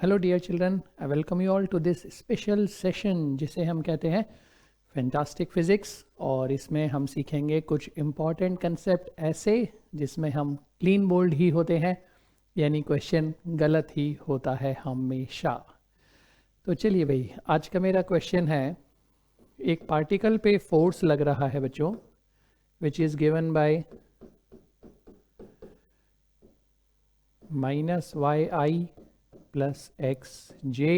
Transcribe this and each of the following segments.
Hello dear children, I welcome you all to this special session जिसे हम कहते हैं फैंटास्टिक फिज़िक्स। और इसमें हम सीखेंगे कुछ इम्पॉर्टेंट कंसेप्ट ऐसे जिसमें हम क्लीन बोल्ड ही होते हैं, यानी क्वेश्चन गलत ही होता है हमेशा। तो चलिए भाई, आज का मेरा क्वेश्चन है, एक पार्टिकल पे फोर्स लग रहा है बच्चों, which is given by -yi plus x j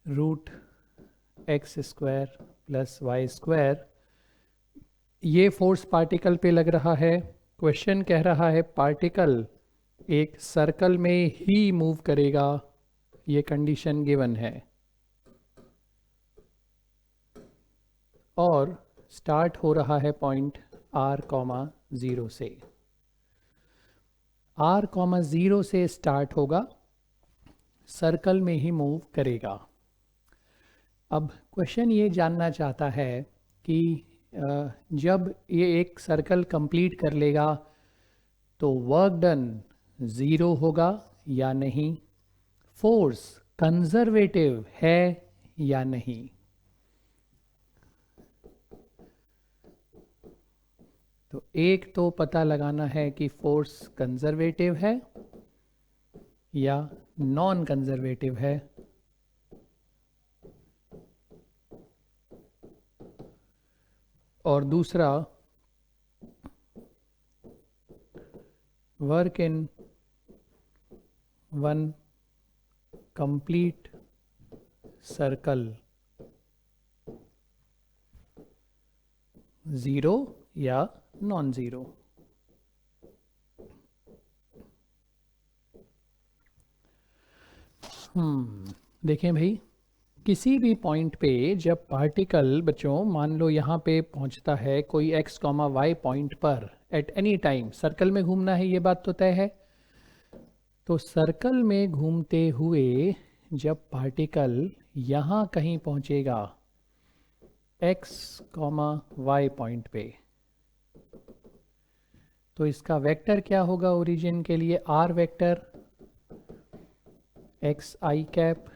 root x square plus y square. ये फोर्स पार्टिकल पे लग रहा है। क्वेश्चन कह रहा है पार्टिकल एक सर्कल में ही मूव करेगा, ये कंडीशन गिवन है। और स्टार्ट हो रहा है पॉइंट r,0 से। r,0 से स्टार्ट होगा, सर्कल में ही मूव करेगा। अब क्वेश्चन ये जानना चाहता है कि जब ये एक सर्कल कंप्लीट कर लेगा तो वर्क डन 0 होगा या नहीं, फोर्स कंजर्वेटिव है या नहीं। तो एक तो पता लगाना है कि फोर्स कंजर्वेटिव है या नॉन कंजर्वेटिव है। और दूसरा, work in one complete circle 0 या नॉन ज़ीरो। देखें भाई, किसी भी पॉइंट पे जब पार्टिकल बच्चों मान लो यहाँ पे पहुँचता है कोई x, y पॉइंट पर, एट एनी टाइम सर्कल में घूमना है, ये बात तो तय है। तो सर्कल में घूमते हुए जब पार्टिकल यहाँ कहीं पहुँचेगा x, y पॉइंट पे, तो इसका वेक्टर क्या होगा ओरिजिन के लिए? r वेक्टर एक्स आई कैप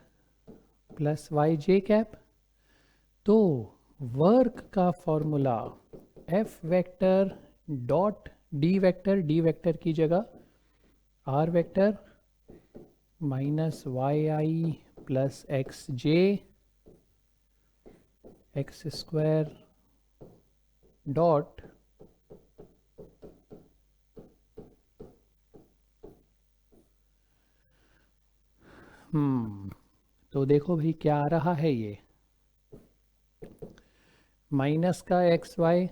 प्लस वाई जे कैप। तो वर्क का formula F vector dot D vector की जगह R वेक्टर माइनस वाई आई प्लस एक्स जे एक्स स्क्वायर डॉट तो देखो भाई क्या आ रहा है, ये माइनस का एक्स वाई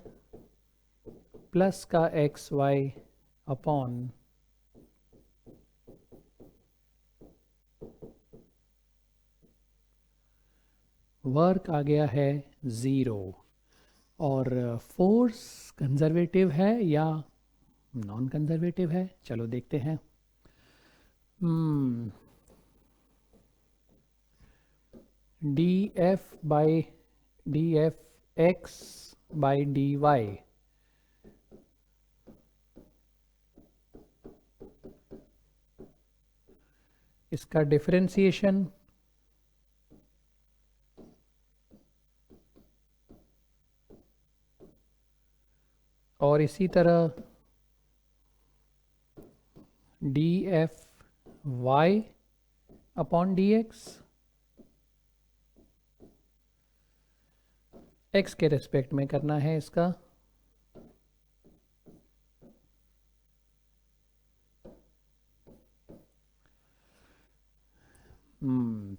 प्लस का एक्स वाई अपॉन वर्क आ गया है 0। और फोर्स कंजर्वेटिव है या नॉन कंजर्वेटिव है, चलो देखते हैं। D f by d f x by d y, इसका डिफरेंशिएशन और इसी तरह d f y upon d x के रेस्पेक्ट में करना है इसका।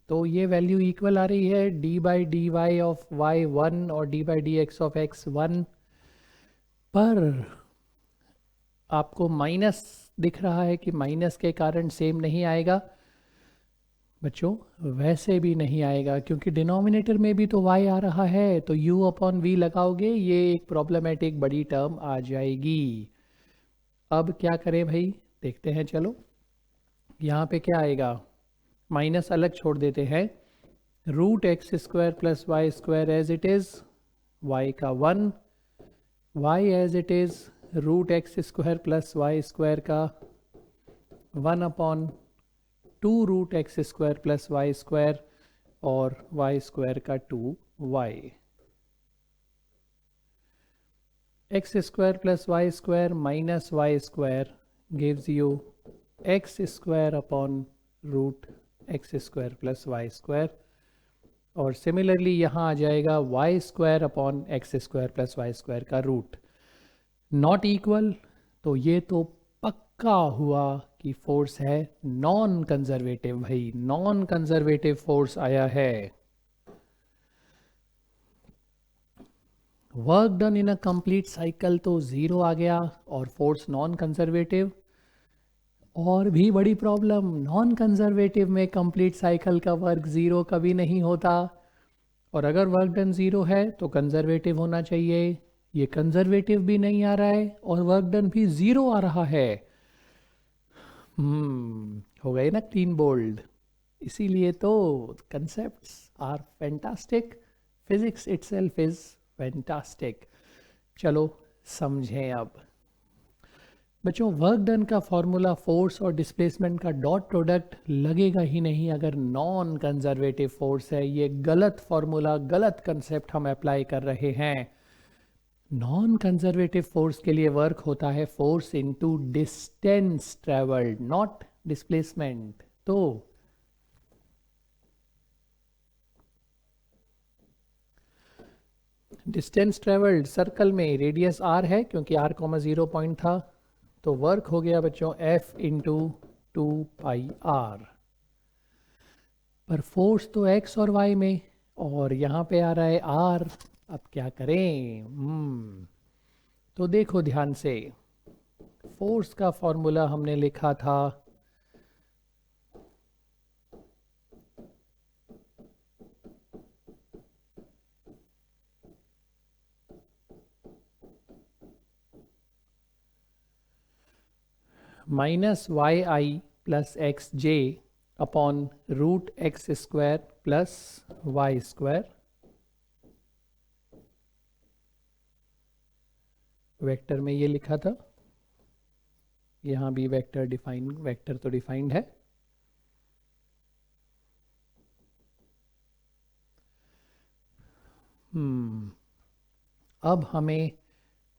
तो ये वैल्यू इक्वल आ रही है d by d y of y 1 और d by d x of x 1, पर आपको माइनस दिख रहा है कि माइनस के कारण सेम नहीं आएगा बच्चों, वैसे भी नहीं आएगा क्योंकि डिनोमिनेटर में भी तो y आ रहा है, तो u अपॉन v लगाओगे, ये एक प्रॉब्लमेटिक बड़ी टर्म आ जाएगी। अब क्या करें भाई, देखते हैं। चलो यहाँ पे क्या आएगा, माइनस अलग छोड़ देते हैं, root x square plus y square as it is, y का 1, y as it is root x square plus y square का 1 upon 2√x² plus y square और वाई स्क्वायर का 2y। x² plus y square minus y square gives you x² upon √x² plus y square, और similarly यहाँ आ जाएगा y² upon x² plus y square का root. Not equal, तो ये तो पक्का हुआ कि फोर्स है नॉन कंजर्वेटिव। भाई नॉन कंजर्वेटिव फोर्स आया है। Work done in a complete cycle तो जीरो आ गया, और फोर्स नॉन कंजर्वेटिव। और भी बड़ी प्रॉब्लम, नॉन कंजर्वेटिव में कंप्लीट साइकिल का वर्क जीरो कभी नहीं होता, और अगर वर्क डन जीरो है तो कंजर्वेटिव होना चाहिए। ये कंजर्वेटिव भी नहीं आ रहा है और वर्क डन भी जीरो आ रहा है। हो गए ना क्लीन बोल्ड। इसीलिए तो concepts are fantastic, physics itself is fantastic. चलो समझें अब बच्चों, वर्क डन का फॉर्मूला फोर्स और डिस्प्लेसमेंट का डॉट प्रोडक्ट लगेगा ही नहीं अगर नॉन कंजर्वेटिव फोर्स है। ये गलत फॉर्मूला, गलत कंसेप्ट हम अप्लाई कर रहे हैं। नॉन कंजर्वेटिव फोर्स के लिए वर्क होता है force into distance travelled, not displacement. तो डिस्टेंस ट्रेवल्ड सर्कल में रेडियस r है, क्योंकि r,0 पॉइंट था, तो वर्क हो गया बच्चों F इंटू 2πr। पर फोर्स तो x और y में, और यहाँ पे आ रहा है r। अब क्या करें? तो देखो ध्यान से, फोर्स का फॉर्मूला हमने लिखा था -yi plus xj upon √x² plus y square. Vector में ये लिखा था, यहाँ भी वेक्टर तो डिफाइंड है। अब हमें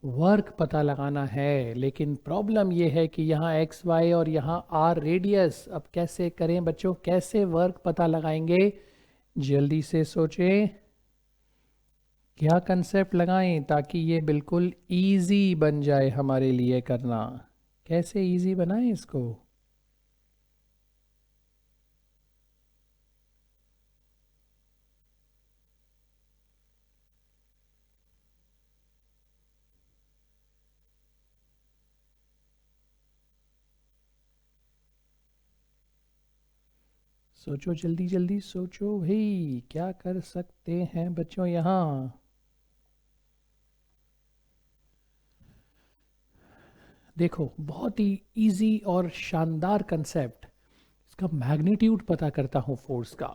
वर्क पता लगाना है, लेकिन प्रॉब्लम यह है कि यहाँ एक्स वाई और यहाँ आर रेडियस। अब कैसे करें बच्चों, कैसे वर्क पता लगाएंगे? जल्दी से सोचें, क्या कंसेप्ट लगाएं ताकि ये बिल्कुल इजी बन जाए हमारे लिए करना। कैसे इजी बनाएं इसको? सोचो, जल्दी जल्दी सोचो भाई, क्या कर सकते हैं बच्चों यहाँ? देखो, बहुत ही इजी और शानदार कंसेप्ट। इसका मैग्नीट्यूड पता करता हूँ फोर्स का।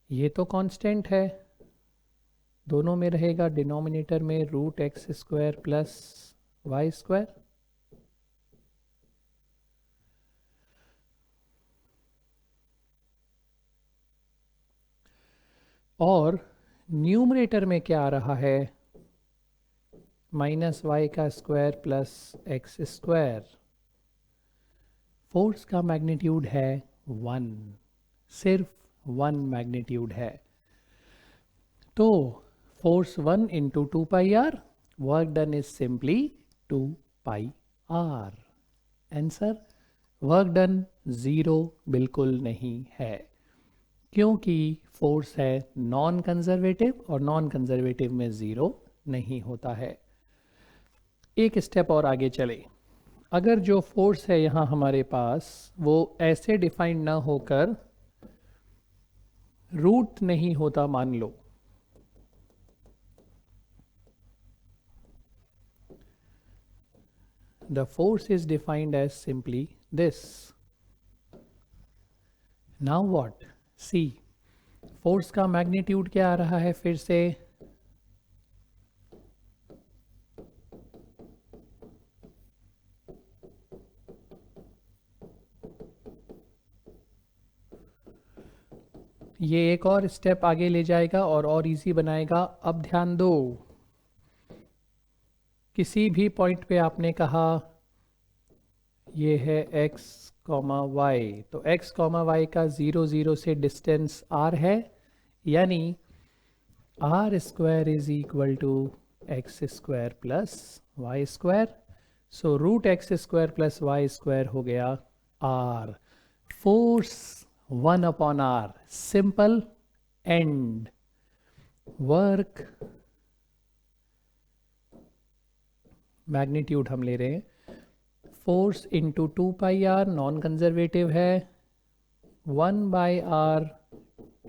ये तो कांस्टेंट है, दोनों में रहेगा डिनोमिनेटर में √x² प्लस वाई स्क्वायर। और न्यूमरेटर में क्या आ रहा है? -y² plus x²। फोर्स का मैग्नीट्यूड है 1, सिर्फ 1 मैग्नीट्यूड है। तो force 1 into 2πr, work done is simply 2πr। Answer, work done 0 बिल्कुल नहीं है, क्योंकि फोर्स है नॉन कंजर्वेटिव, और नॉन कंजर्वेटिव में 0 नहीं होता है। एक स्टेप और आगे चले। अगर जो फोर्स है यहाँ हमारे पास वो ऐसे डिफाइन ना होकर रूट नहीं होता, मान लो, the force is defined as simply this. Now what? See, force का मैग्नीट्यूड क्या आ रहा है फिर से? ये एक और स्टेप आगे ले जाएगा और इजी बनाएगा। अब ध्यान दो, किसी भी पॉइंट पे आपने कहा ये है x कॉमा वाई, तो x कॉमा वाई का 0 0 से डिस्टेंस r है, यानी r square is equal to x square plus y square. So root x square plus y square हो गया r। Force 1/r, simple. And work magnitude हम ले रहे हैं, force into 2πr, non conservative है, 1/r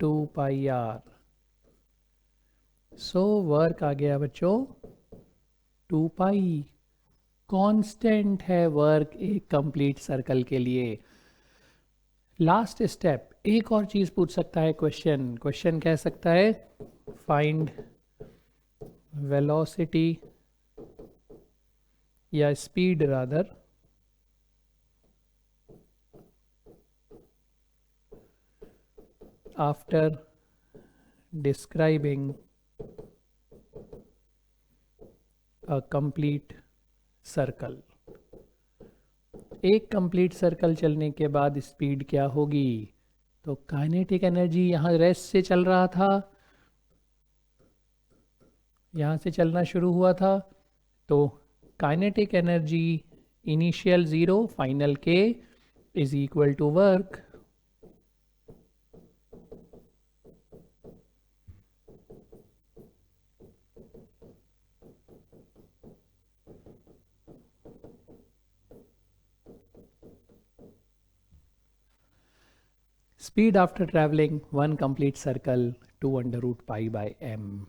2πr। So work आ गया बच्चों 2 पाई। Constant है वर्क एक कंप्लीट सर्कल के लिए। लास्ट स्टेप, एक और चीज पूछ सकता है क्वेश्चन कह सकता है फाइंड वेलोसिटी या speed rather after describing a complete circle. एक कंप्लीट सर्कल चलने के बाद स्पीड क्या होगी? तो काइनेटिक एनर्जी यहाँ रेस्ट से चल रहा था, यहाँ से चलना शुरू हुआ था, तो kinetic energy initial 0 final k is equal to work. Speed after travelling 1 complete circle 2√π/m।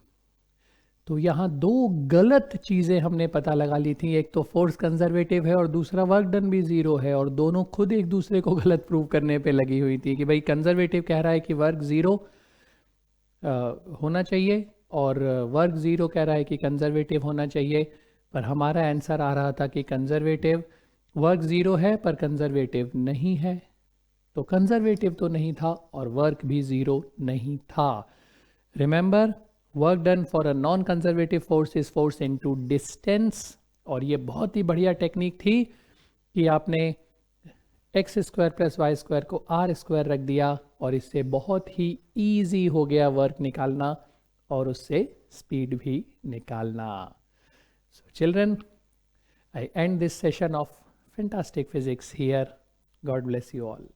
तो यहाँ दो गलत चीज़ें हमने पता लगा ली थी, एक तो फोर्स कंजर्वेटिव है और दूसरा वर्क डन भी 0 है, और दोनों खुद एक दूसरे को गलत प्रूव करने पे लगी हुई थी कि भाई कंजर्वेटिव कह रहा है कि वर्क 0 होना चाहिए और वर्क 0 कह रहा है कि कंजर्वेटिव होना चाहिए। पर हमारा आंसर आ रहा था कि कंजर्वेटिव, वर्क 0 है पर कंजर्वेटिव नहीं है, तो कंजर्वेटिव तो नहीं था और वर्क भी 0 नहीं था। Remember, work done for a non conservative force is force into distance. और ये बहुत ही बढ़िया टेक्निक थी कि आपने x square plus y square को आर स्क्वायर रख दिया और इससे बहुत ही ईजी हो गया वर्क निकालना और उससे स्पीड भी निकालना। So children, I end this session of fantastic physics here. God bless you all.